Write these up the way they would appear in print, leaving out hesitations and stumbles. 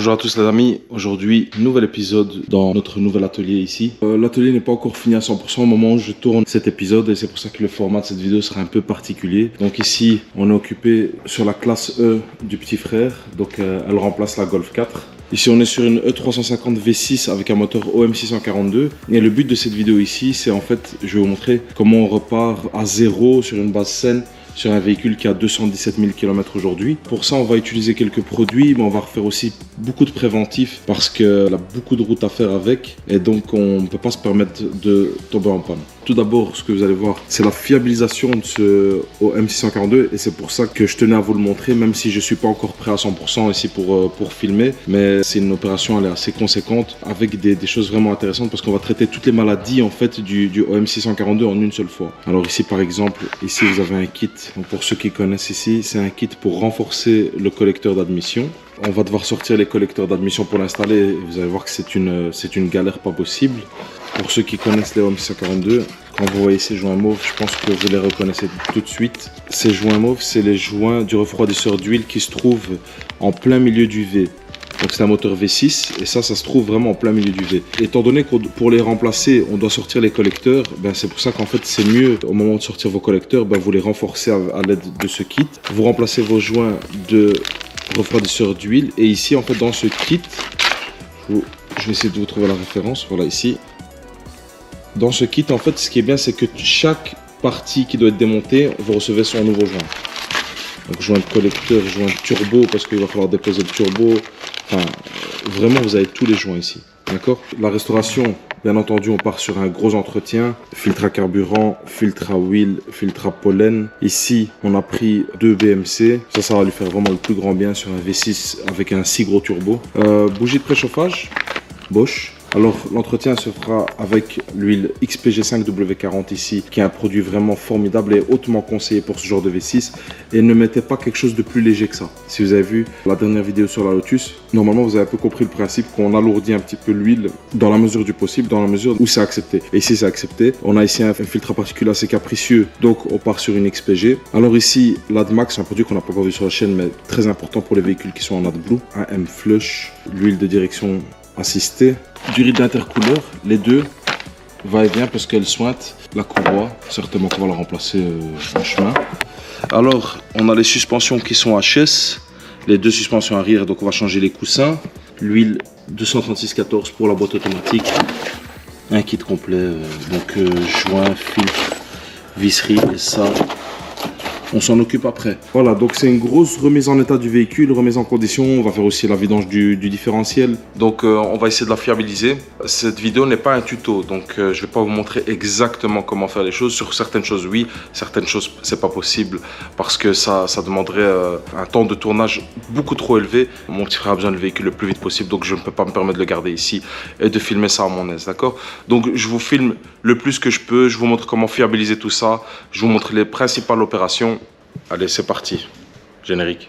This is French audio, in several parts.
Bonjour à tous les amis, aujourd'hui nouvel épisode dans notre nouvel atelier ici. L'atelier n'est pas encore fini à 100% au moment où je tourne cet épisode et c'est pour ça que le format de cette vidéo sera un peu particulier. Donc ici on est occupé sur la classe E du petit frère, donc elle remplace la Golf 4. Ici on est sur une E350 V6 avec un moteur OM642 et le but de cette vidéo ici c'est en fait, je vais vous montrer comment on repart à zéro sur une base saine sur un véhicule qui a 217 000 km aujourd'hui. Pour ça, on va utiliser quelques produits, mais on va refaire aussi beaucoup de préventifs parce qu'il a beaucoup de routes à faire avec et donc on ne peut pas se permettre de tomber en panne. Tout d'abord, ce que vous allez voir, c'est la fiabilisation de ce OM642 et c'est pour ça que je tenais à vous le montrer, même si je ne suis pas encore prêt à 100% ici pour filmer. Mais c'est une opération, elle est assez conséquente avec des choses vraiment intéressantes parce qu'on va traiter toutes les maladies en fait du OM642 en une seule fois. Alors ici, par exemple, ici vous avez un kit. Donc pour ceux qui connaissent ici, c'est un kit pour renforcer le collecteur d'admission. On va devoir sortir les collecteurs d'admission pour l'installer et vous allez voir que c'est une galère pas possible. Pour ceux qui connaissent les OM642, quand vous voyez ces joints mauves, je pense que vous les reconnaissez tout de suite. Ces joints mauves, c'est les joints du refroidisseur d'huile qui se trouvent en plein milieu du V. Donc c'est un moteur V6 et ça se trouve vraiment en plein milieu du V. Étant donné que pour les remplacer, on doit sortir les collecteurs, c'est pour ça qu'en fait c'est mieux au moment de sortir vos collecteurs, vous les renforcez à l'aide de ce kit. Vous remplacez vos joints de refroidisseur d'huile et ici en fait dans ce kit, je vais essayer de vous trouver la référence, voilà ici. Dans ce kit en fait ce qui est bien c'est que chaque partie qui doit être démontée, vous recevez son nouveau joint. Donc joint de collecteur, joint de turbo parce qu'il va falloir déposer le turbo. Enfin, vraiment vous avez tous les joints ici. D'accord? La restauration, bien entendu, on part sur un gros entretien. Filtre à carburant, filtre à huile, filtre à pollen. Ici, on a pris 2 BMC. Ça va lui faire vraiment le plus grand bien sur un V6 avec un si gros turbo. Bougie de préchauffage, Bosch. Alors l'entretien se fera avec l'huile XPG5 W40 ici, qui est un produit vraiment formidable et hautement conseillé pour ce genre de V6. Et ne mettez pas quelque chose de plus léger que ça. Si vous avez vu la dernière vidéo sur la Lotus, normalement vous avez un peu compris le principe qu'on alourdit un petit peu l'huile dans la mesure du possible, dans la mesure où c'est accepté. Et ici c'est accepté. On a ici un filtre à particules assez capricieux, donc on part sur une XPG. Alors ici l'AdMax, un produit qu'on n'a pas encore vu sur la chaîne, mais très important pour les véhicules qui sont en AdBlue. Un M-Flush, l'huile de direction assistée. Du riz d'intercouleur, les deux va et vient parce qu'elle sointe la courroie, certainement qu'on va la remplacer en chemin. Alors on a les suspensions qui sont HS, les deux suspensions arrière, donc on va changer les coussins, l'huile 236-14 pour la boîte automatique, un kit complet, joint, filtre, visserie et ça on s'en occupe après. Voilà, donc c'est une grosse remise en état du véhicule, remise en condition. On va faire aussi la vidange du différentiel. Donc on va essayer de la fiabiliser. Cette vidéo n'est pas un tuto, donc je ne vais pas vous montrer exactement comment faire les choses. Sur certaines choses, oui. Certaines choses, c'est pas possible parce que ça demanderait un temps de tournage beaucoup trop élevé. Mon petit frère a besoin du véhicule le plus vite possible, donc je ne peux pas me permettre de le garder ici et de filmer ça à mon aise, d'accord? Donc je vous filme le plus que je peux. Je vous montre comment fiabiliser tout ça. Je vous montre les principales opérations. Allez, c'est parti. Générique.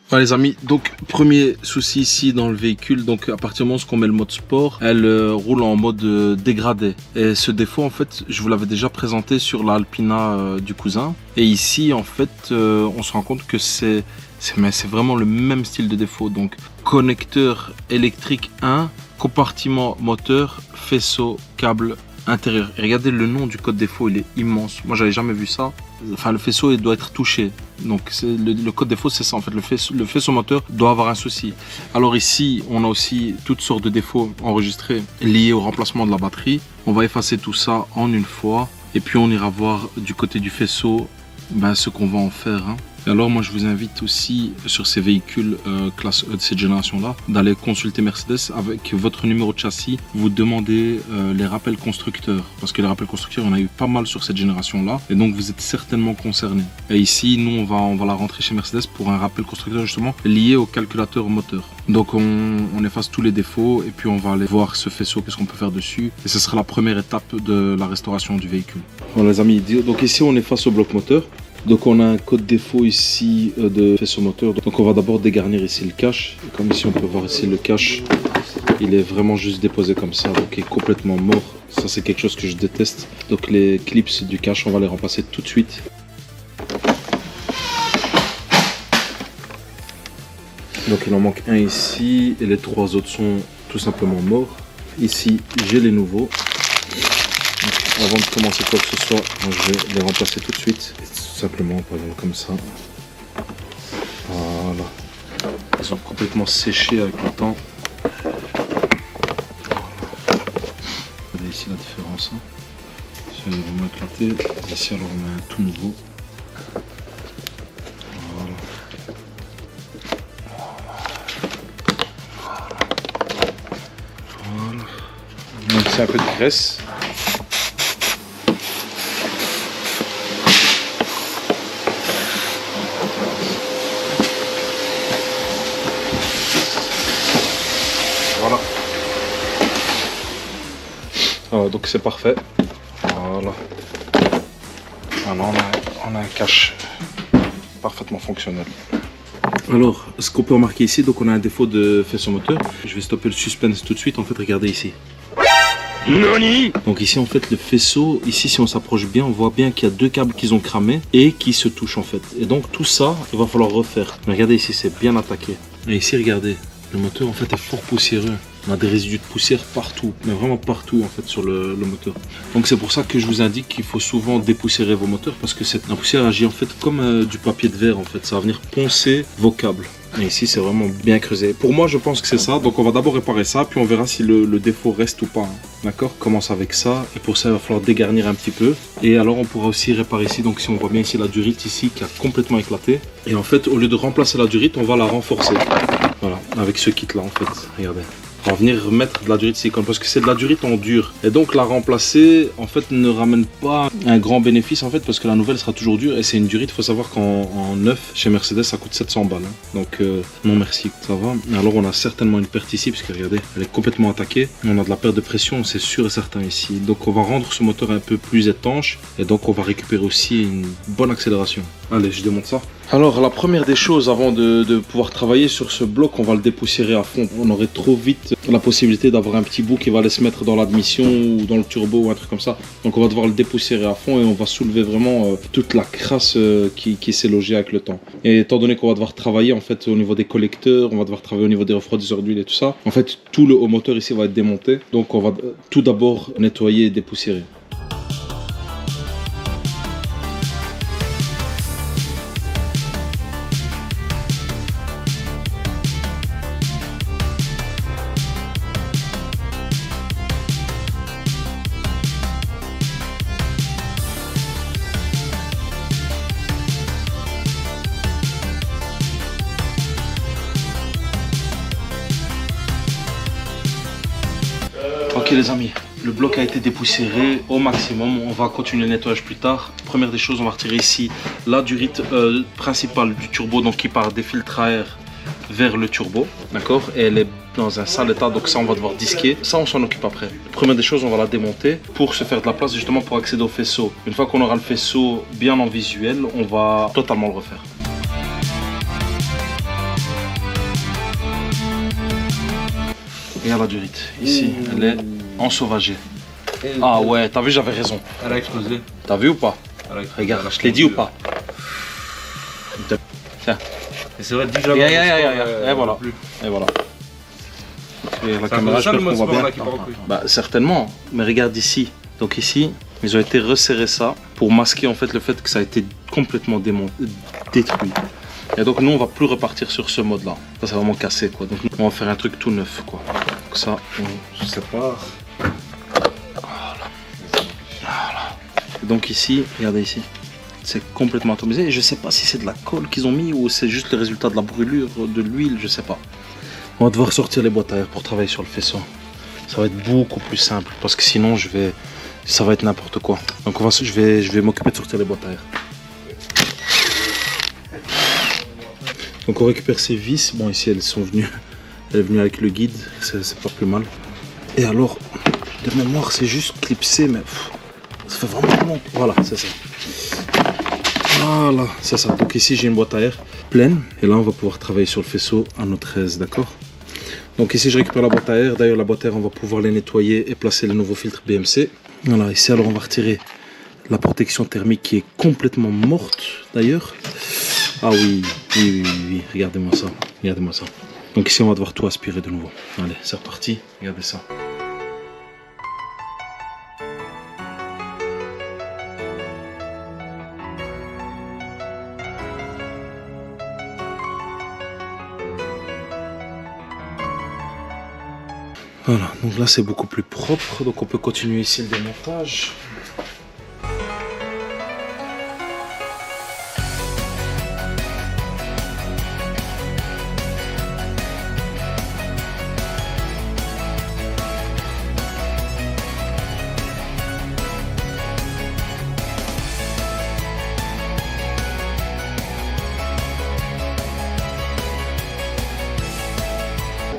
Voilà les amis, donc premier souci ici dans le véhicule, donc à partir du moment où on met le mode sport, elle roule en mode dégradé. Et ce défaut en fait, je vous l'avais déjà présenté sur la Alpina du cousin. Et ici en fait, on se rend compte que c'est vraiment le même style de défaut. Donc connecteur électrique 1, compartiment moteur, faisceau, câble intérieur. Et regardez le nom du code défaut, il est immense. Moi j'avais jamais vu ça. Enfin le faisceau il doit être touché. Donc le code défaut c'est ça en fait, le faisceau moteur doit avoir un souci. Alors ici on a aussi toutes sortes de défauts enregistrés liés au remplacement de la batterie. On va effacer tout ça en une fois et puis on ira voir du côté du faisceau ce qu'on va en faire. Et alors moi je vous invite aussi sur ces véhicules classe E de cette génération-là d'aller consulter Mercedes avec votre numéro de châssis. Vous demandez les rappels constructeurs parce que les rappels constructeurs on a eu pas mal sur cette génération-là et donc vous êtes certainement concernés. Et ici nous on va la rentrer chez Mercedes pour un rappel constructeur justement lié au calculateur moteur. Donc on efface tous les défauts et puis on va aller voir ce faisceau, qu'est-ce qu'on peut faire dessus. Et ce sera la première étape de la restauration du véhicule. Bon les amis, donc ici on est face au bloc moteur. Donc on a un code défaut ici de faisceau moteur. Donc on va d'abord dégarnir ici le cache. Et comme ici on peut voir ici le cache, il est vraiment juste déposé comme ça, donc il est complètement mort. Ça c'est quelque chose que je déteste. Donc les clips du cache, on va les remplacer tout de suite. Donc il en manque un ici et les trois autres sont tout simplement morts. Ici j'ai les nouveaux. Donc, avant de commencer quoi que ce soit, je vais les remplacer tout de suite. Tout simplement par exemple comme ça. Voilà. Ils sont complètement séchés avec le temps. Regardez ici la différence. Ici on est vraiment éclaté. Ici alors on a un tout nouveau. Donc c'est un peu de graisse. Voilà. Donc c'est parfait. Voilà. Maintenant on a un cache parfaitement fonctionnel. Alors, ce qu'on peut remarquer ici, donc on a un défaut de faisceau moteur. Je vais stopper le suspense tout de suite. En fait, regardez ici. Nani. Donc ici en fait le faisceau, ici si on s'approche bien, on voit bien qu'il y a deux câbles qui ont cramé et qui se touchent en fait. Et donc tout ça, il va falloir refaire. Mais regardez ici, c'est bien attaqué. Et ici regardez, le moteur en fait est fort poussiéreux. On a des résidus de poussière partout, mais vraiment partout en fait sur le moteur. Donc c'est pour ça que je vous indique qu'il faut souvent dépoussiérer vos moteurs parce que la poussière agit en fait comme du papier de verre en fait. Ça va venir poncer vos câbles. Et ici c'est vraiment bien creusé. Pour moi je pense que c'est ça. Donc on va d'abord réparer ça, puis on verra si le défaut reste ou pas. Hein. D'accord? Commence avec ça. Et pour ça il va falloir dégarnir un petit peu. Et alors on pourra aussi réparer ici. Donc si on voit bien ici la durite ici qui a complètement éclaté. Et en fait au lieu de remplacer la durite, on va la renforcer. Voilà, avec ce kit là en fait. Regardez. On va venir remettre de la durite silicone parce que c'est de la durite en dur et donc la remplacer en fait ne ramène pas un grand bénéfice en fait parce que la nouvelle sera toujours dure et c'est une durite. Il faut savoir qu'en neuf chez Mercedes ça coûte 700 balles hein. Donc non merci, ça va. Alors on a certainement une perte ici parce que regardez elle est complètement attaquée, on a de la perte de pression, c'est sûr et certain ici. Donc on va rendre ce moteur un peu plus étanche et donc on va récupérer aussi une bonne accélération. Allez, je démonte ça. Alors la première des choses avant de pouvoir travailler sur ce bloc, on va le dépoussiérer à fond. On aurait trop vite la possibilité d'avoir un petit bout qui va aller se mettre dans l'admission ou dans le turbo ou un truc comme ça. Donc on va devoir le dépoussiérer à fond et on va soulever vraiment toute la crasse qui s'est logée avec le temps. Et étant donné qu'on va devoir travailler en fait au niveau des collecteurs, on va devoir travailler au niveau des refroidisseurs d'huile et tout ça, en fait tout le haut moteur ici va être démonté. Donc on va tout d'abord nettoyer et dépoussiérer. Ok les amis, le bloc a été dépoussiéré au maximum, on va continuer le nettoyage plus tard. Première des choses, on va retirer ici la durite principale du turbo, donc qui part des filtres à air vers le turbo, d'accord? Et elle est dans un sale état, donc ça on va devoir disquer, ça on s'en occupe après. Première des choses, on va la démonter pour se faire de la place justement pour accéder au faisceau. Une fois qu'on aura le faisceau bien en visuel, on va totalement le refaire. Regarde la durite, ici, elle est ensauvagée. Ah ouais, t'as vu, j'avais raison. Elle a explosé. T'as vu ou pas? Regarde, je t'ai dit ou pas? Tiens. Et c'est vrai, déjà. Et voilà. Et voilà. Et la caméra, je qu'on voit bien. Bah certainement, mais regarde ici. Donc ici, ils ont été resserrés ça pour masquer en fait le fait que ça a été complètement détruit. Et donc nous on va plus repartir sur ce mode là. Ça c'est vraiment cassé quoi. Donc on va faire un truc tout neuf quoi. Donc ça on se sépare. Voilà. Et donc ici, regardez ici. c'est complètement atomisé. Et je sais pas si c'est de la colle qu'ils ont mis ou c'est juste le résultat de la brûlure de l'huile, je sais pas. On va devoir sortir les boîtes à air pour travailler sur le faisceau. Ça va être beaucoup plus simple parce que sinon ça va être n'importe quoi. Donc je vais m'occuper de sortir les boîtes à air. Donc on récupère ces vis. Bon, ici elles sont venues. Elle est venue avec le guide, c'est pas plus mal. Et alors, de mémoire, c'est juste clipsé, mais ça fait vraiment long. Voilà, c'est ça. Voilà, c'est ça. Donc ici, j'ai une boîte à air pleine. Et là, on va pouvoir travailler sur le faisceau à notre aise, d'accord? Donc ici, je récupère la boîte à air. D'ailleurs, la boîte à air, on va pouvoir les nettoyer et placer le nouveau filtre BMC. Voilà, ici, alors, on va retirer la protection thermique qui est complètement morte, d'ailleurs. Ah oui, regardez-moi ça. Regardez-moi ça. Donc ici, on va devoir tout aspirer de nouveau. Allez, c'est reparti. Regardez ça. Voilà, donc là, c'est beaucoup plus propre. Donc on peut continuer ici le démontage.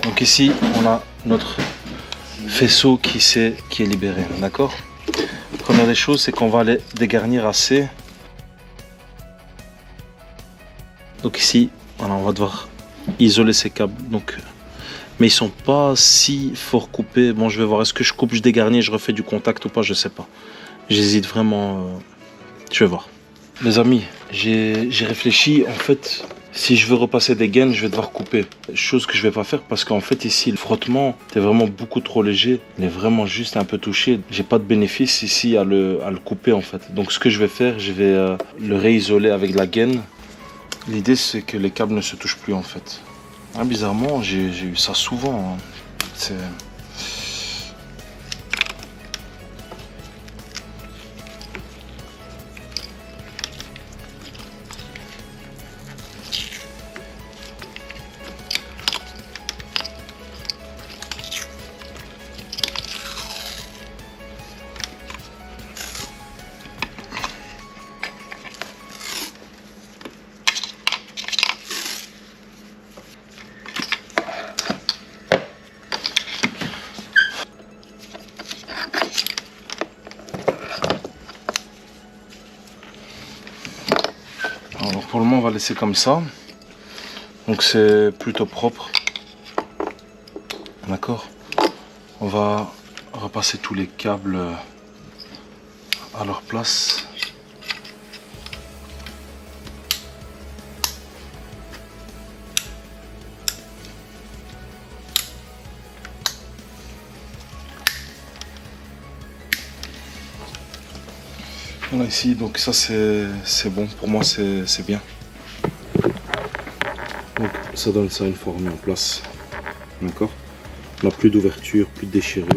Donc ici, on a notre faisceau qui est libéré, d'accord? Première des choses, c'est qu'on va les dégarnir assez. Donc ici, voilà, on va devoir isoler ces câbles. Donc, mais ils sont pas si fort coupés. Bon, je vais voir, est-ce que je coupe, je dégarnis, je refais du contact ou pas, je sais pas. J'hésite vraiment. Je vais voir. Les amis, j'ai réfléchi, en fait. Si je veux repasser des gaines, je vais devoir couper. Chose que je vais pas faire parce qu'en fait ici, le frottement est vraiment beaucoup trop léger. Il est vraiment juste un peu touché. J'ai pas de bénéfice ici à le couper en fait. Donc ce que je vais faire, je vais le réisoler avec de la gaine. L'idée c'est que les câbles ne se touchent plus en fait. Ah, bizarrement, j'ai eu ça souvent. Hein. C'est... Alors pour le moment on va laisser comme ça. Donc c'est plutôt propre. D'accord. On va repasser tous les câbles à leur place. Voilà ici, donc ça c'est bon, pour moi c'est bien. Donc ça donne ça une fois remis en place. D'accord. Là plus d'ouverture, plus de déchirure.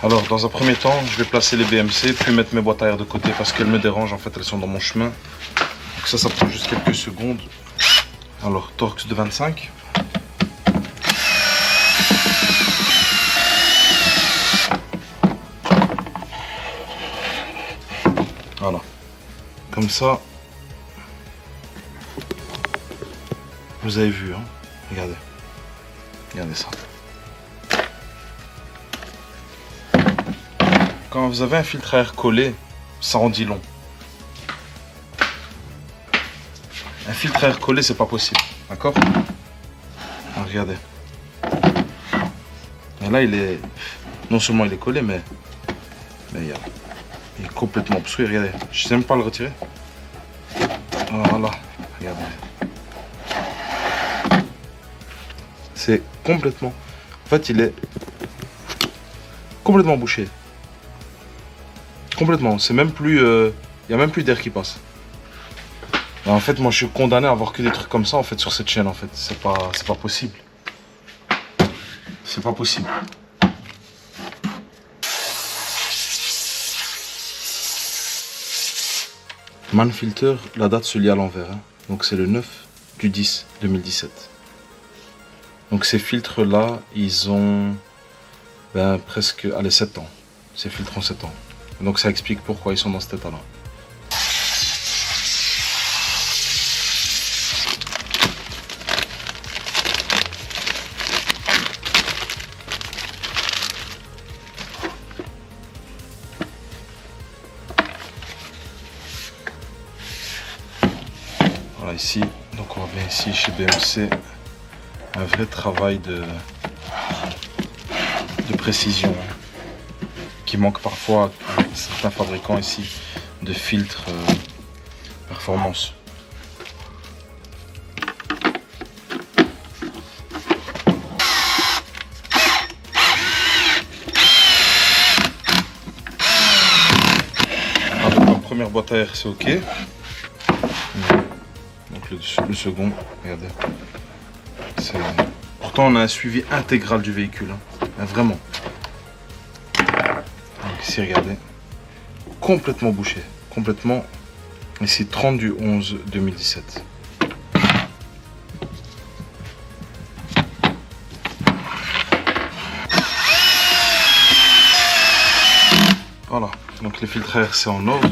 Alors dans un premier temps, je vais placer les BMC, puis mettre mes boîtes à air de côté parce qu'elles me dérangent, en fait elles sont dans mon chemin. Donc ça prend juste quelques secondes. Alors Torx de 25. Voilà, comme ça, vous avez vu, hein. Regardez ça. Quand vous avez un filtre à air collé, ça en dit long. Un filtre à air collé, c'est pas possible, d'accord? Regardez. Et là, il est, non seulement il est collé, mais il est complètement obstrué, regardez. Je sais même pas le retirer. Voilà, regardez. C'est complètement... En fait, il est complètement bouché. Complètement. C'est même plus... Il n'y a même plus d'air qui passe. Et en fait, moi, je suis condamné à avoir que des trucs comme ça, en fait, sur cette chaîne, en fait. C'est pas possible. C'est pas possible. Manfilter, la date se lit à l'envers, hein. Donc c'est le 9/10/2017. Donc ces filtres là, ils ont presque 7 ans. Ces filtres ont 7 ans. Donc ça explique pourquoi ils sont dans cet état là. Voilà ici, donc on voit bien ici chez BMC un vrai travail de précision qui manque parfois à certains fabricants ici de filtres performance. Avec la première boîte à air c'est ok. Donc le second, regardez. Pourtant on a un suivi intégral du véhicule, hein. Vraiment. Donc ici regardez, complètement bouché, complètement. Ici 30/11/2017. Voilà, donc les filtres à air c'est en ordre.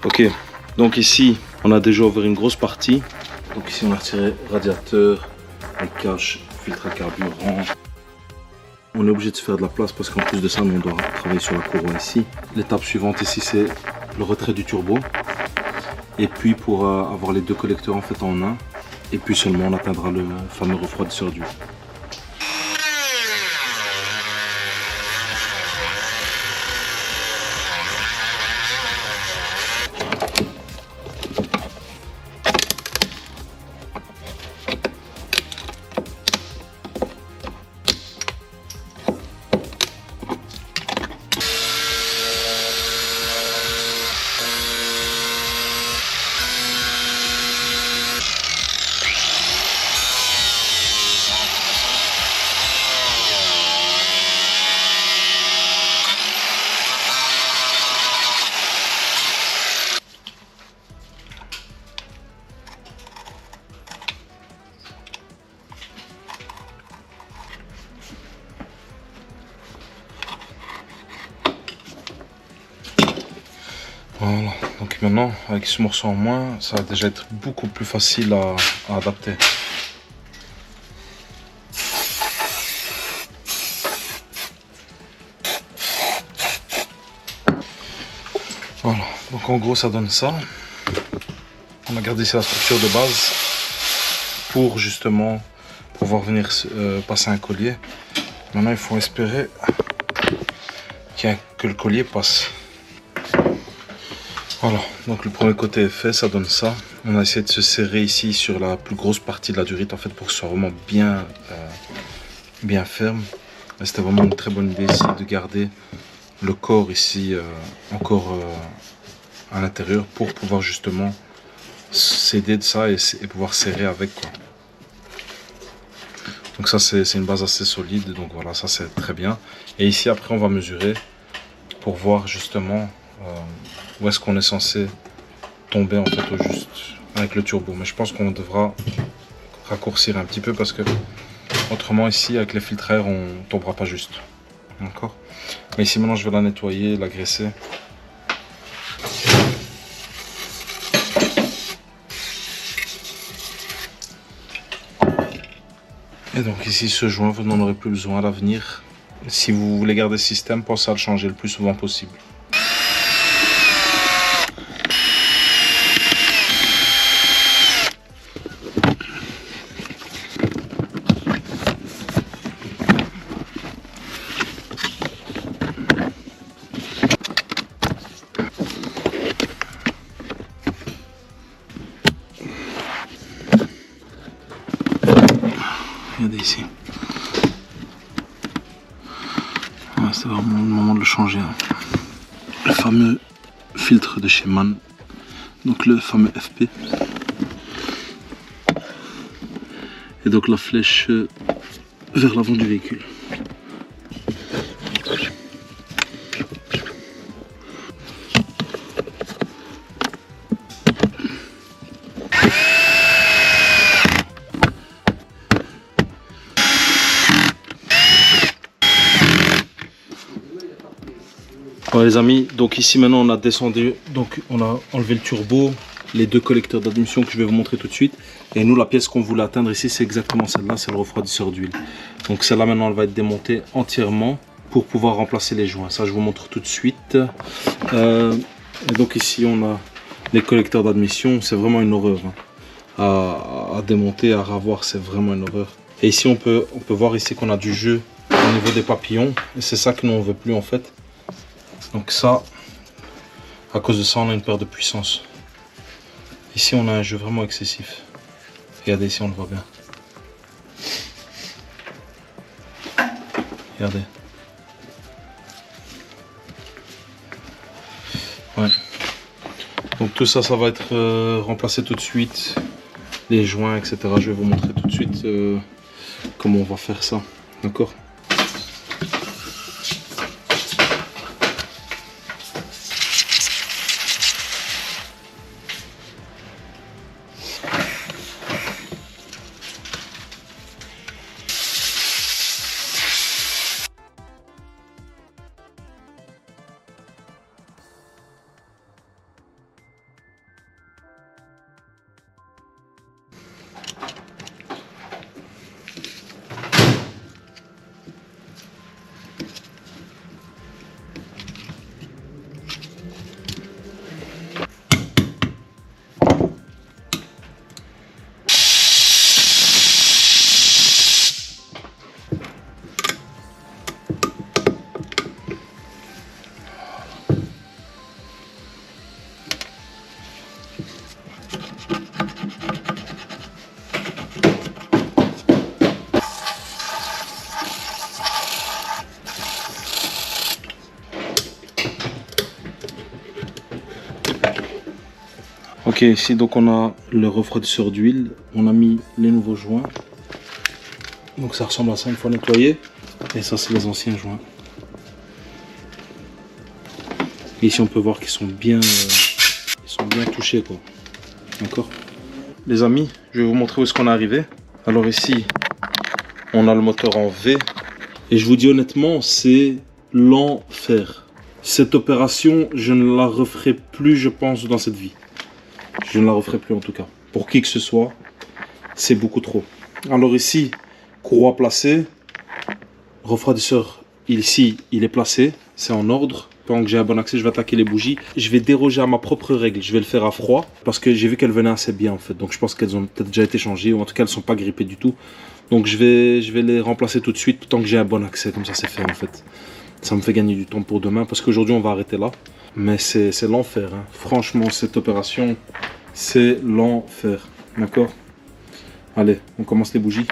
Ok, donc ici on a déjà ouvert une grosse partie. Donc ici on a retiré radiateur, les caches, filtre à carburant. On est obligé de se faire de la place parce qu'en plus de ça nous on doit travailler sur la courroie ici. L'étape suivante ici c'est le retrait du turbo. Et puis pour avoir les deux collecteurs en fait en un. Et puis seulement on atteindra le fameux refroidisseur d'huile. Voilà, donc maintenant avec ce morceau en moins, ça va déjà être beaucoup plus facile à adapter. Voilà, donc en gros ça donne ça. On a gardé ici la structure de base pour justement pouvoir venir passer un collier. Maintenant il faut espérer que le collier passe. Voilà, donc le premier côté est fait, ça donne ça. On a essayé de se serrer ici sur la plus grosse partie de la durite en fait pour que ce soit vraiment bien ferme. C'était vraiment une très bonne idée ici de garder le corps ici encore à l'intérieur pour pouvoir justement s'aider de ça et pouvoir serrer avec quoi. Donc ça c'est une base assez solide, donc voilà, ça c'est très bien. Et ici après on va mesurer pour voir justement où est-ce qu'on est censé tomber en fait au juste avec le turbo. Mais je pense qu'on devra raccourcir un petit peu parce que autrement ici avec les filtres à air on tombera pas juste. D'accord. Mais ici maintenant je vais la nettoyer, la graisser. Et donc ici ce joint vous n'en aurez plus besoin à l'avenir. Si vous voulez garder ce système, pensez à le changer le plus souvent possible. Regardez ici. Ouais, c'est vraiment le moment de le changer. Hein. Le fameux filtre de chez MAN. Donc le fameux FP. Et donc la flèche vers l'avant du véhicule. Bon les amis, donc ici maintenant on a descendu, donc on a enlevé le turbo, les deux collecteurs d'admission que je vais vous montrer tout de suite. Et nous la pièce qu'on voulait atteindre ici c'est exactement celle-là, c'est le refroidisseur d'huile. Donc celle-là maintenant elle va être démontée entièrement pour pouvoir remplacer les joints. Ça je vous montre tout de suite. Et donc ici on a les collecteurs d'admission, c'est vraiment une horreur. Hein. À démonter, à ravoir, c'est vraiment une horreur. Et ici on peut voir ici qu'on a du jeu au niveau des papillons. Et c'est ça que nous on veut plus en fait. Donc ça, à cause de ça, on a une perte de puissance. Ici, on a un jeu vraiment excessif. Regardez ici, on le voit bien. Regardez. Ouais. Donc tout ça, ça va être remplacé tout de suite. Les joints, etc. Je vais vous montrer tout de suite comment on va faire ça. D'accord ? Ok, ici donc on a le refroidisseur d'huile, on a mis les nouveaux joints. Donc ça ressemble à ça une fois nettoyé. Et ça c'est les anciens joints. Et ici on peut voir qu'ils sont bien touchés quoi. D'accord. Les amis, je vais vous montrer où est-ce qu'on est arrivé. Alors ici, on a le moteur en V. Et je vous dis honnêtement, c'est l'enfer. Cette opération, je ne la referai plus, je pense, dans cette vie. Je ne la referai plus en tout cas. Pour qui que ce soit, c'est beaucoup trop. Alors ici, courroie placée. Refroidisseur, ici, il est placé. C'est en ordre. Pendant que j'ai un bon accès, je vais attaquer les bougies. Je vais déroger à ma propre règle. Je vais le faire à froid. Parce que j'ai vu qu'elles venaient assez bien en fait. Donc je pense qu'elles ont peut-être déjà été changées. Ou en tout cas, elles ne sont pas grippées du tout. Donc je vais les remplacer tout de suite. Tant que j'ai un bon accès. Comme ça, c'est fait en fait. Ça me fait gagner du temps pour demain. Parce qu'aujourd'hui, on va arrêter là. Mais c'est l'enfer. Hein. Franchement, cette opération, c'est l'enfer. D'accord? Allez, on commence les bougies.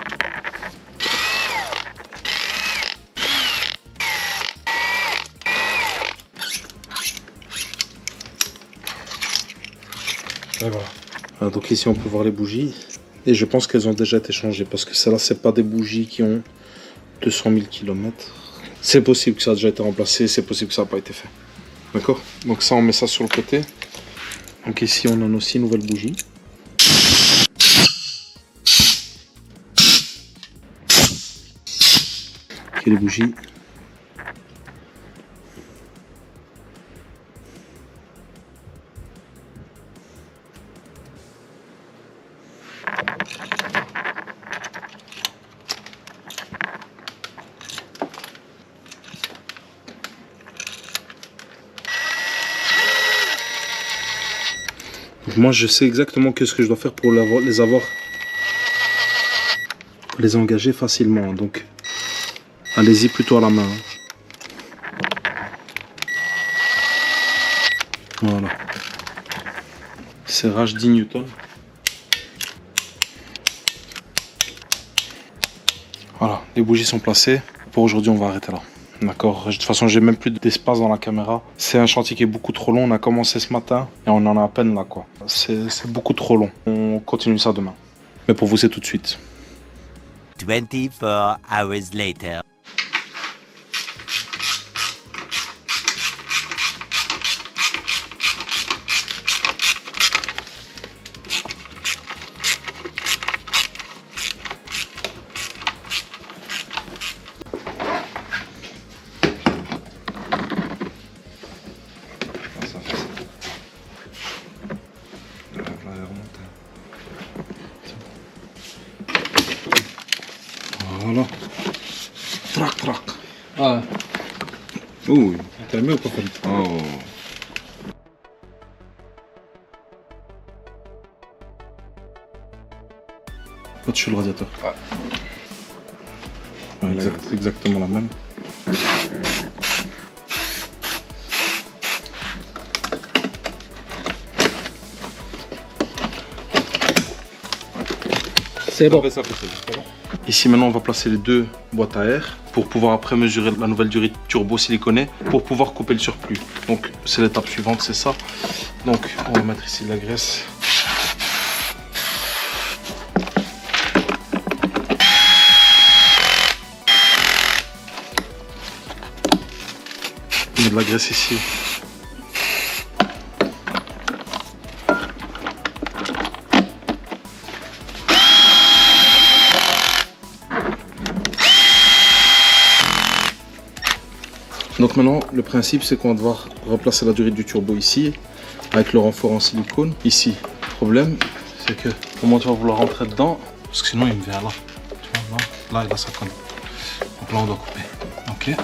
Et voilà. Donc ici on peut voir les bougies et je pense qu'elles ont déjà été changées parce que celles-là c'est pas des bougies qui ont 200 000 km. C'est possible que ça a déjà été remplacé, c'est possible que ça n'a pas été fait. D'accord? Donc ça on met ça sur le côté. Donc ici on a nos 6 nouvelles bougies. Ok, les bougies. Moi, je sais exactement ce que je dois faire pour les engager facilement. Donc, allez-y plutôt à la main. Voilà. Serrage 10 Newton. Voilà, les bougies sont placées. Pour aujourd'hui, on va arrêter là. D'accord. De toute façon, j'ai même plus d'espace dans la caméra. C'est un chantier qui est beaucoup trop long. On a commencé ce matin et on en a à peine là, quoi. C'est beaucoup trop long. On continue ça demain. Mais pour vous, c'est tout de suite. 24 hours later. Voilà. Trac, trac. Ah, Ouh. t'as aimé ou pas Fred? Oh. Pas de chaud le radiateur. Ouais, c'est exactement la même. C'est bon. Ça fait bon. Ici maintenant on va placer les deux boîtes à air pour pouvoir après mesurer la nouvelle durée turbo siliconée pour pouvoir couper le surplus. Donc c'est l'étape suivante, c'est ça. Donc on va mettre ici de la graisse. On met de la graisse ici. Donc maintenant, le principe, c'est qu'on va devoir replacer la durée du turbo ici, avec le renfort en silicone. Ici, le problème, c'est que comment tu vas vouloir rentrer dedans, parce que sinon il me vient là. Tu vois, là et là, ça colle. Donc là, on doit couper. Ok.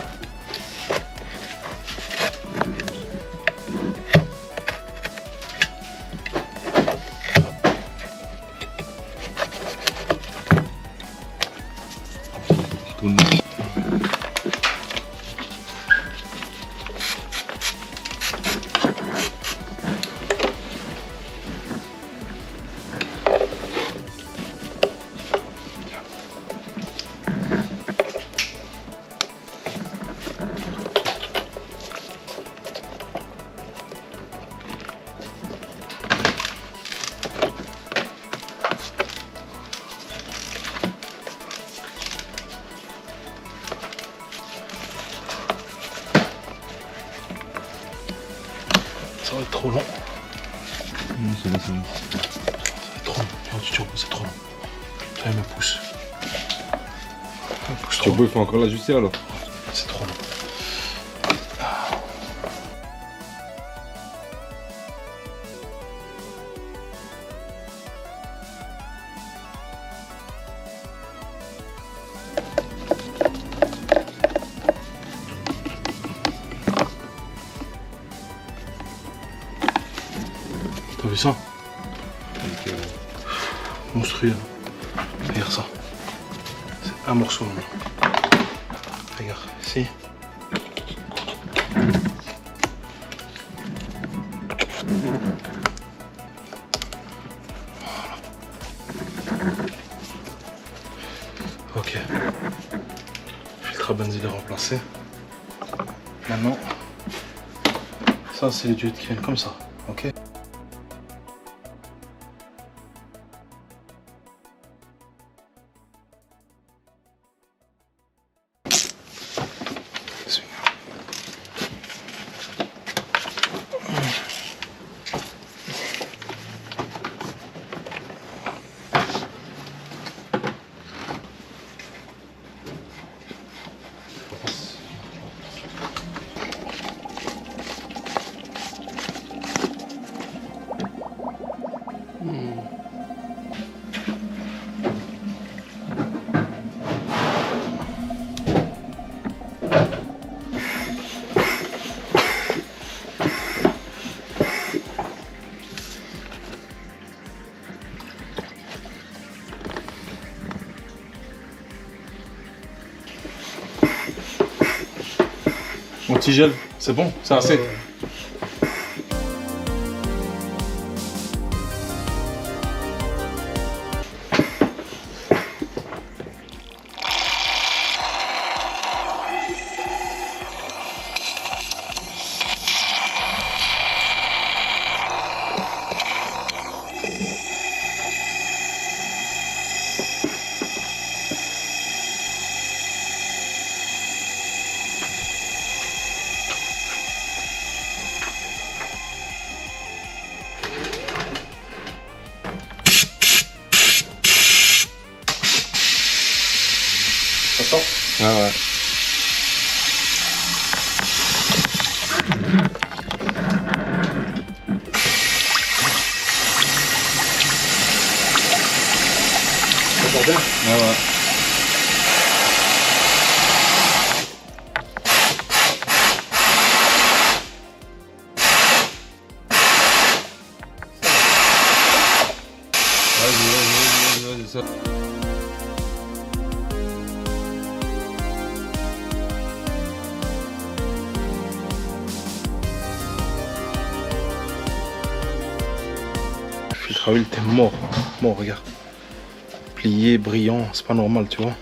Ça va être trop long. Non, c'est bon, c'est bon. Ça va être trop long. Du turbo, c'est trop long. Ça me pousse. Le turbo, il faut encore l'ajuster alors. C'est trop long. T'as vu ça? Monstrueux. Regarde ça. C'est un morceau maintenant. Regarde, ici. Ok. Filtre à benzine est remplacé. Maintenant, ça c'est les duets qui viennent comme ça. Ok. Antigel, c'est bon, c'est assez. Ça sort? Ouais, ouais. Ça sort bien? Ouais, ouais. Vas-y, ça. Filtre à huile, t'es mort. Mort, regarde. Plié, brillant, c'est pas normal, tu vois.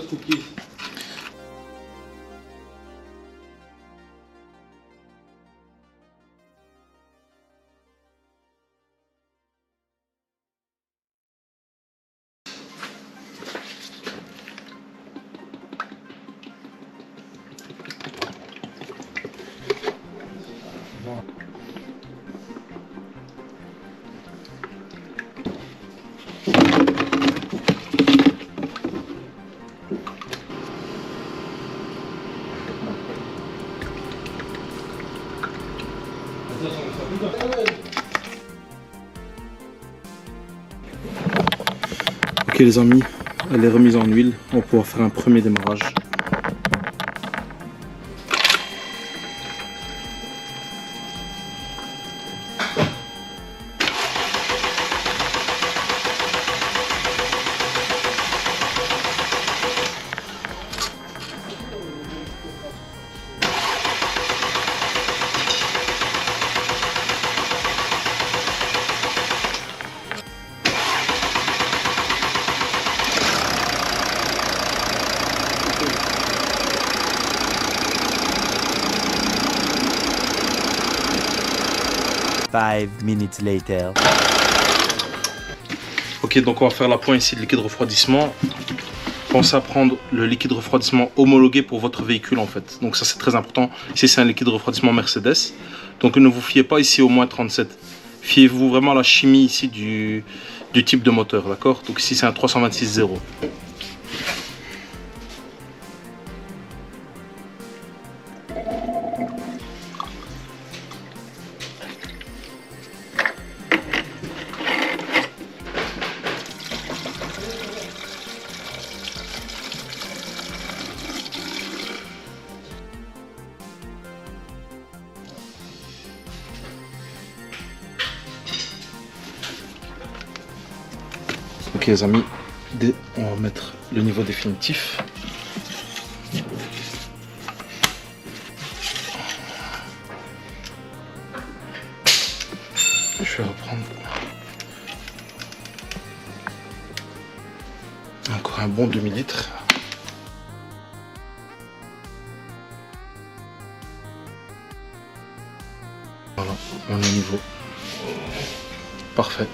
Cookies. Ok les amis, elle est remise en huile, on va pouvoir faire un premier démarrage. Five minutes later. Ok, donc on va faire la pointe ici de liquide refroidissement. Pensez à prendre le liquide refroidissement homologué pour votre véhicule en fait. Donc ça c'est très important. Ici c'est un liquide refroidissement Mercedes. Donc ne vous fiez pas ici au moins 37. Fiez-vous vraiment à la chimie ici du type de moteur, d'accord? Donc ici c'est un 326.0. Ok les amis, on va mettre le niveau définitif. Je vais reprendre encore un bon demi-litre. Voilà, on est au niveau. Parfait.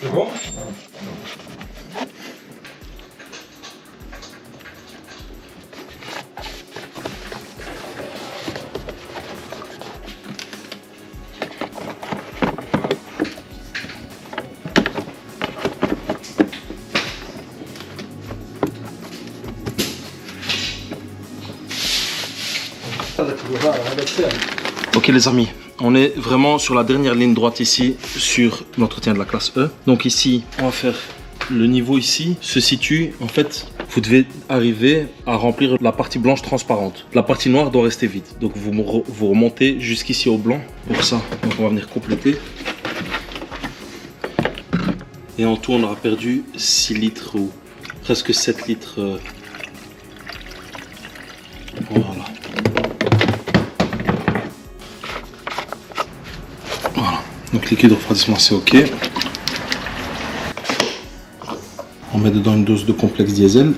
C'est bon? Ok les amis, on est vraiment sur la dernière ligne droite ici sur l'entretien de la classe E. Donc ici, on va faire le niveau ici se situe, en fait, vous devez arriver à remplir la partie blanche transparente. La partie noire doit rester vide. Donc vous remontez jusqu'ici au blanc. Pour ça, donc on va venir compléter. Et en tout, on aura perdu 6 litres ou presque 7 litres. Voilà. Voilà. Donc liquide de refroidissement, c'est ok. On met dedans une dose de complexe diesel.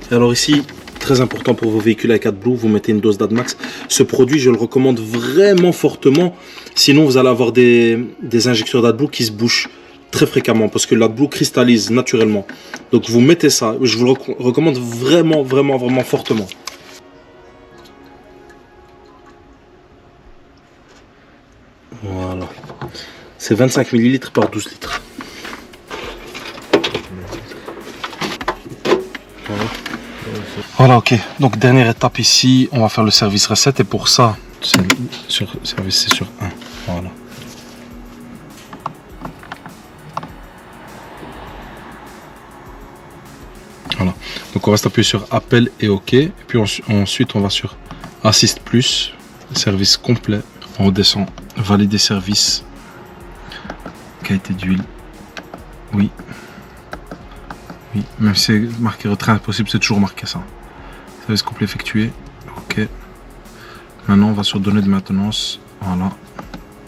Et alors ici, très important pour vos véhicules avec AdBlue, vous mettez une dose d'AdMax. Ce produit, je le recommande vraiment fortement. Sinon, vous allez avoir des injecteurs d'AdBlue qui se bouchent très fréquemment parce que l'AdBlue cristallise naturellement. Donc vous mettez ça, je vous le recommande vraiment fortement. Voilà. C'est 25 ml par 12 litres. Voilà, ok. Donc dernière étape ici, on va faire le service recette et pour ça, service c'est sur 1. Voilà. Voilà. Donc on reste appuyé sur appel et ok. Et puis ensuite on va sur assist plus, service complet. On redescend, valider service, qualité d'huile. Oui. Oui, même si c'est marqué retrait impossible, c'est toujours marqué ça. Service complet effectué. Ok. Maintenant, on va sur données de maintenance. Voilà.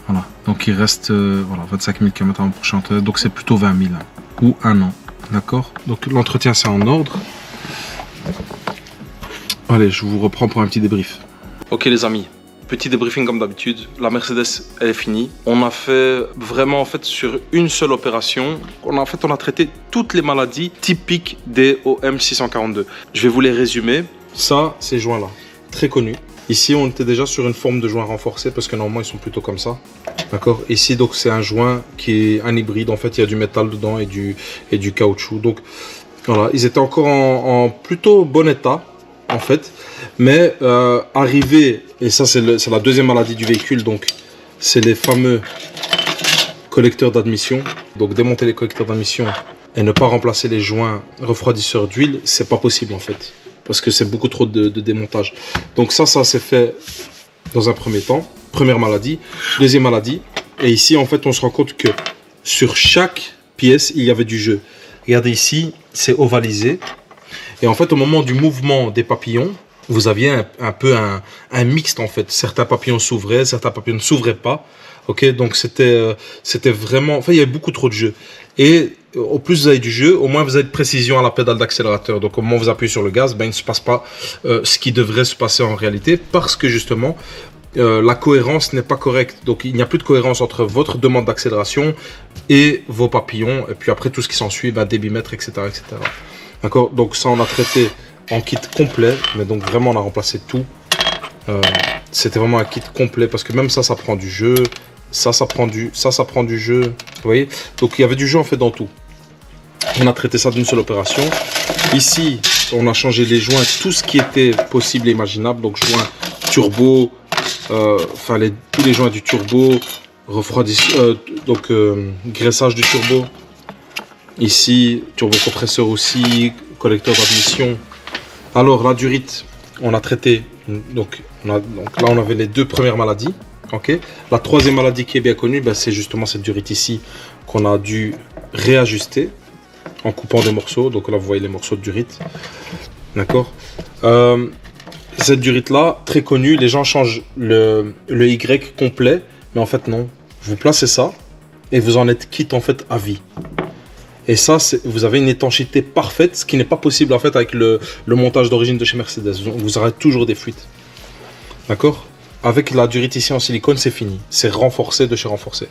Voilà. Donc, il reste voilà, 25 000 km avant le prochain entretien. Donc, c'est plutôt 20 000 ou 1 an. D'accord. Donc, l'entretien, c'est en ordre. Allez, je vous reprends pour un petit débrief. Ok, les amis. Petit débriefing comme d'habitude, la Mercedes elle est finie. On a fait vraiment en fait sur une seule opération, on a traité toutes les maladies typiques des OM642. Je vais vous les résumer. Ça, ces joints là, très connus. Ici on était déjà sur une forme de joint renforcé parce que normalement ils sont plutôt comme ça. D'accord. Ici donc c'est un joint qui est un hybride, en fait il y a du métal dedans et du caoutchouc. Donc voilà, ils étaient encore en plutôt bon état. En fait, mais arriver, et ça c'est la deuxième maladie du véhicule, donc c'est les fameux collecteurs d'admission. Donc démonter les collecteurs d'admission et ne pas remplacer les joints refroidisseurs d'huile, c'est pas possible en fait, parce que c'est beaucoup trop de démontage. Donc ça s'est fait dans un premier temps, première maladie. Deuxième maladie, et ici en fait on se rend compte que sur chaque pièce il y avait du jeu. Regardez ici, c'est ovalisé. Et en fait, au moment du mouvement des papillons, vous aviez un peu un mixte en fait. Certains papillons s'ouvraient, certains papillons ne s'ouvraient pas. Ok, donc c'était vraiment... Enfin, il y avait beaucoup trop de jeu. Et au plus vous avez du jeu, au moins vous avez de précision à la pédale d'accélérateur. Donc au moment où vous appuyez sur le gaz, ben, il ne se passe pas ce qui devrait se passer en réalité. Parce que justement, la cohérence n'est pas correcte. Donc il n'y a plus de cohérence entre votre demande d'accélération et vos papillons. Et puis après, tout ce qui s'ensuit, ben, débitmètre, etc. etc. D'accord, donc ça on a traité en kit complet, mais donc vraiment on a remplacé tout. C'était vraiment un kit complet parce que même ça prend du jeu. Ça prend du jeu. Vous voyez? Donc il y avait du jeu en fait dans tout. On a traité ça d'une seule opération. Ici, on a changé les joints, tout ce qui était possible et imaginable. Donc joints turbo, tous les joints du turbo, graissage du turbo. Ici, turbo compresseur aussi, collecteur d'admission. Alors la durite, on a traité. Donc là, on avait les 2 premières maladies. Okay. La 3e maladie qui est bien connue, c'est justement cette durite ici qu'on a dû réajuster en coupant des morceaux. Donc là, vous voyez les morceaux de durite. D'accord. Cette durite-là, très connue, les gens changent le Y complet, mais en fait non. Vous placez ça et vous en êtes quitte en fait à vie. Et ça, vous avez une étanchéité parfaite, ce qui n'est pas possible en fait avec le montage d'origine de chez Mercedes. Vous aurez toujours des fuites. D'accord. Avec la durite ici en silicone, c'est fini. C'est renforcé de chez renforcé.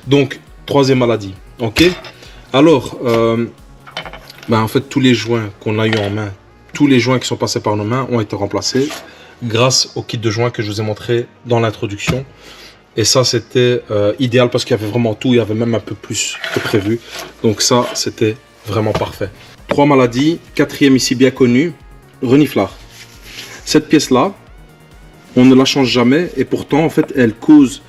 Donc, 3e maladie. Ok. Alors, en fait, tous les joints qu'on a eu en main, tous les joints qui sont passés par nos mains ont été remplacés grâce au kit de joints que je vous ai montré dans l'introduction. Et ça, c'était idéal parce qu'il y avait vraiment tout. Il y avait même un peu plus que prévu. Donc ça, c'était vraiment parfait. 3 maladies. 4e ici bien connue, reniflard. Cette pièce-là, on ne la change jamais et pourtant, en fait, elle cause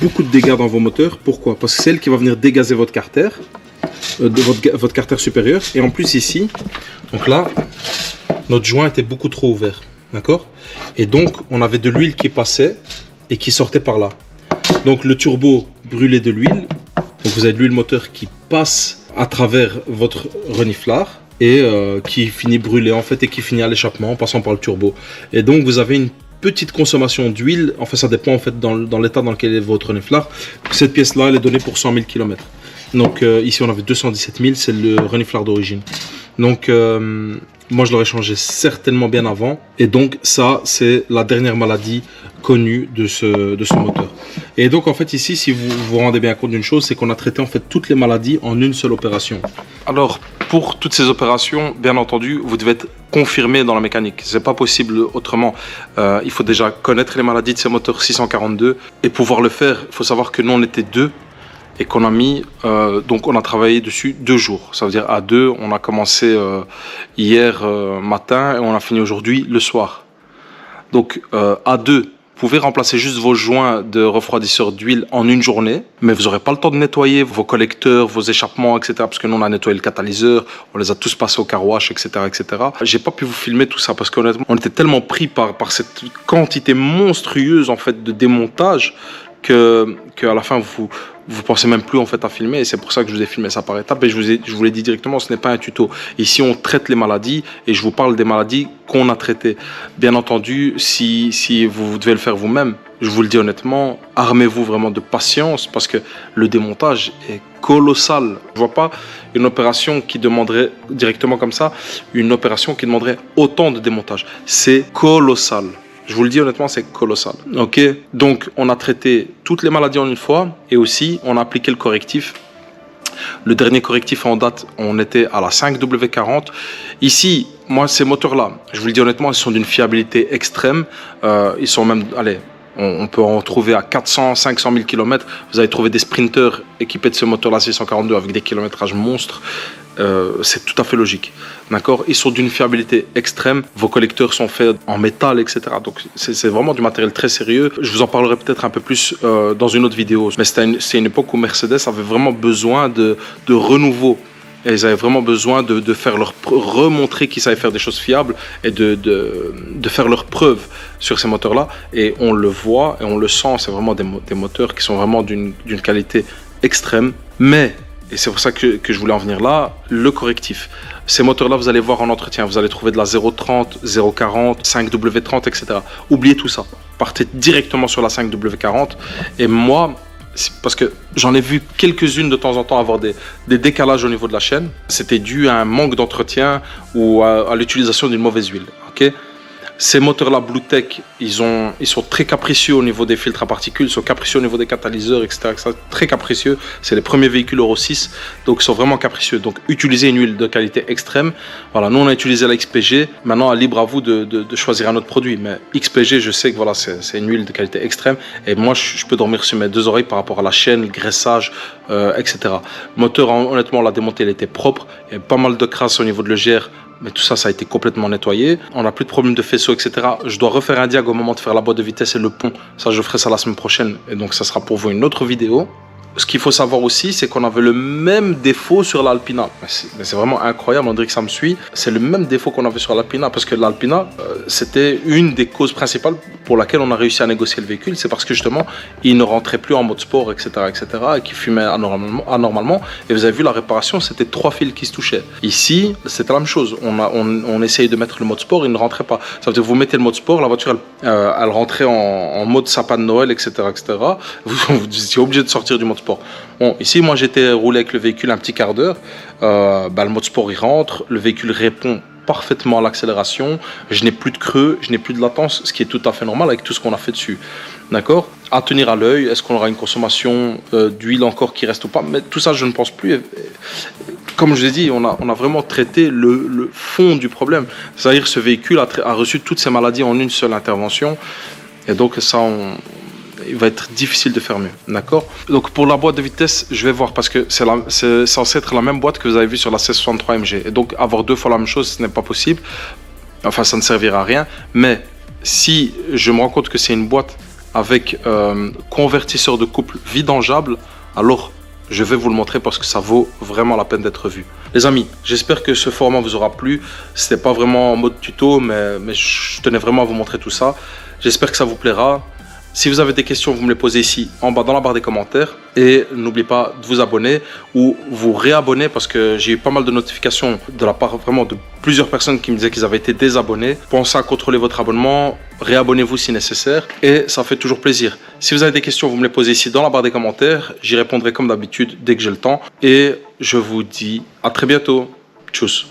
beaucoup de dégâts dans vos moteurs. Pourquoi? Parce que c'est elle qui va venir dégazer votre carter, votre carter supérieur. Et en plus ici, donc là, notre joint était beaucoup trop ouvert. D'accord? Et donc, on avait de l'huile qui passait et qui sortait par là. Donc, le turbo brûlait de l'huile. Donc, vous avez de l'huile moteur qui passe à travers votre reniflard et qui finit brûlé en fait et qui finit à l'échappement en passant par le turbo. Et donc, vous avez une petite consommation d'huile, en fait ça dépend en fait dans l'état dans lequel est votre reniflard. Cette pièce là elle est donnée pour 100 000 km. Donc ici on avait 217 000, c'est le reniflard d'origine. Donc moi je l'aurais changé certainement bien avant. Et donc ça c'est la dernière maladie connue de ce moteur. Et donc en fait ici si vous vous rendez bien compte d'une chose, c'est qu'on a traité en fait toutes les maladies en une seule opération. Alors pour toutes ces opérations, bien entendu, vous devez être confirmé dans la mécanique. C'est pas possible autrement. Il faut déjà connaître les maladies de ces moteurs 642 et pouvoir le faire. Il faut savoir que nous on était 2 et qu'on a mis, donc on a travaillé dessus 2 jours. Ça veut dire à 2, on a commencé hier matin et on a fini aujourd'hui le soir. Donc à 2, vous pouvez remplacer juste vos joints de refroidisseur d'huile en une journée, mais vous n'aurez pas le temps de nettoyer vos collecteurs, vos échappements, etc. Parce que nous, on a nettoyé le catalyseur, on les a tous passés au car wash, etc., etc. J'ai pas pu vous filmer tout ça parce qu'honnêtement, on était tellement pris par cette quantité monstrueuse en fait de démontage que à la fin vous pensez même plus en fait à filmer, et c'est pour ça que je vous ai filmé ça par étapes. Et je vous l'ai dit directement, ce n'est pas un tuto. Ici on traite les maladies et je vous parle des maladies qu'on a traitées. Bien entendu, si vous devez le faire vous-même, je vous le dis honnêtement, armez-vous vraiment de patience parce que le démontage est colossal. Je vois pas une opération qui demanderait directement comme ça, une opération qui demanderait autant de démontage. C'est colossal. Je vous le dis honnêtement, c'est colossal. Ok, donc on a traité toutes les maladies en une fois et aussi on a appliqué le correctif. Le dernier correctif en date, on était à la 5W40. Ici, moi, ces moteurs-là, je vous le dis honnêtement, ils sont d'une fiabilité extrême. Ils sont même, allez, on peut en trouver à 400, 500 000 km. Vous allez trouver des sprinters équipés de ce moteur-là 642 avec des kilométrages monstres. C'est tout à fait logique. D'accord? Ils sont d'une fiabilité extrême. Vos collecteurs sont faits en métal, etc. Donc, c'est vraiment du matériel très sérieux. Je vous en parlerai peut-être un peu plus dans une autre vidéo. Mais c'est une époque où Mercedes avait vraiment besoin de renouveau. Et ils avaient vraiment besoin de faire remontrer qu'ils savaient faire des choses fiables et de faire leurs preuves sur ces moteurs-là. Et on le voit et on le sent. C'est vraiment des moteurs qui sont vraiment d'une qualité extrême. Mais... et c'est pour ça que je voulais en venir là, le correctif. Ces moteurs-là, vous allez voir en entretien, vous allez trouver de la 030, 040, 5W30, etc. Oubliez tout ça. Partez directement sur la 5W40. Et moi, parce que j'en ai vu quelques-unes de temps en temps avoir des décalages au niveau de la chaîne. C'était dû à un manque d'entretien ou à l'utilisation d'une mauvaise huile. Okay? Ces moteurs-là, BlueTech, ils sont très capricieux au niveau des filtres à particules, ils sont capricieux au niveau des catalyseurs, etc. Très capricieux. C'est les premiers véhicules Euro 6, donc ils sont vraiment capricieux. Donc utilisez une huile de qualité extrême. Voilà, nous on a utilisé la XPG. Maintenant, libre à vous de choisir un autre produit. Mais XPG, je sais que voilà, c'est une huile de qualité extrême. Et moi, je peux dormir sur mes deux oreilles par rapport à la chaîne, le graissage, etc. Le moteur, honnêtement, on l'a démonté, il était propre. Il y avait pas mal de crasse au niveau de l'EGR. Mais tout ça, ça a été complètement nettoyé. On n'a plus de problème de faisceau, etc. Je dois refaire un diag au moment de faire la boîte de vitesse et le pont. Ça, je ferai ça la semaine prochaine. Et donc, ça sera pour vous une autre vidéo. Ce qu'il faut savoir aussi, c'est qu'on avait le même défaut sur l'Alpina. Mais c'est vraiment incroyable, on dirait que ça me suit. C'est le même défaut qu'on avait sur l'Alpina, parce que l'Alpina, c'était une des causes principales pour laquelle on a réussi à négocier le véhicule. C'est parce que justement, il ne rentrait plus en mode sport, etc., et qu'il fumait anormalement. Et vous avez vu la réparation, c'était 3 fils qui se touchaient. Ici, c'était la même chose. On essayait de mettre le mode sport, il ne rentrait pas. Ça veut dire que vous mettez le mode sport, la voiture, elle rentrait en mode sapin de Noël, etc., etc. Vous étiez obligé de sortir du mode sport. Bon, ici, moi, j'étais roulé avec le véhicule un petit quart d'heure. Le mode sport, il rentre. Le véhicule répond parfaitement à l'accélération. Je n'ai plus de creux, je n'ai plus de latence, ce qui est tout à fait normal avec tout ce qu'on a fait dessus. D'accord ? À tenir à l'œil, est-ce qu'on aura une consommation d'huile encore qui reste ou pas ? Mais tout ça, je ne pense plus. Comme je vous ai dit, on a vraiment traité le fond du problème. C'est-à-dire que ce véhicule a reçu toutes ces maladies en une seule intervention. Et donc, ça, il va être difficile de faire mieux, d'accord? Donc pour la boîte de vitesse, je vais voir parce que c'est censé être la même boîte que vous avez vue sur la 1663 MG. Et donc avoir 2 fois la même chose, ce n'est pas possible. Enfin, ça ne servira à rien. Mais si je me rends compte que c'est une boîte avec convertisseur de couple vidangeable, alors je vais vous le montrer parce que ça vaut vraiment la peine d'être vu. Les amis, j'espère que ce format vous aura plu. C'était pas vraiment en mode tuto, mais je tenais vraiment à vous montrer tout ça. J'espère que ça vous plaira. Si vous avez des questions, vous me les posez ici en bas dans la barre des commentaires. Et n'oubliez pas de vous abonner ou vous réabonner parce que j'ai eu pas mal de notifications de la part vraiment de plusieurs personnes qui me disaient qu'ils avaient été désabonnés. Pensez à contrôler votre abonnement, réabonnez-vous si nécessaire et ça fait toujours plaisir. Si vous avez des questions, vous me les posez ici dans la barre des commentaires. J'y répondrai comme d'habitude dès que j'ai le temps. Et je vous dis à très bientôt. Tchuss.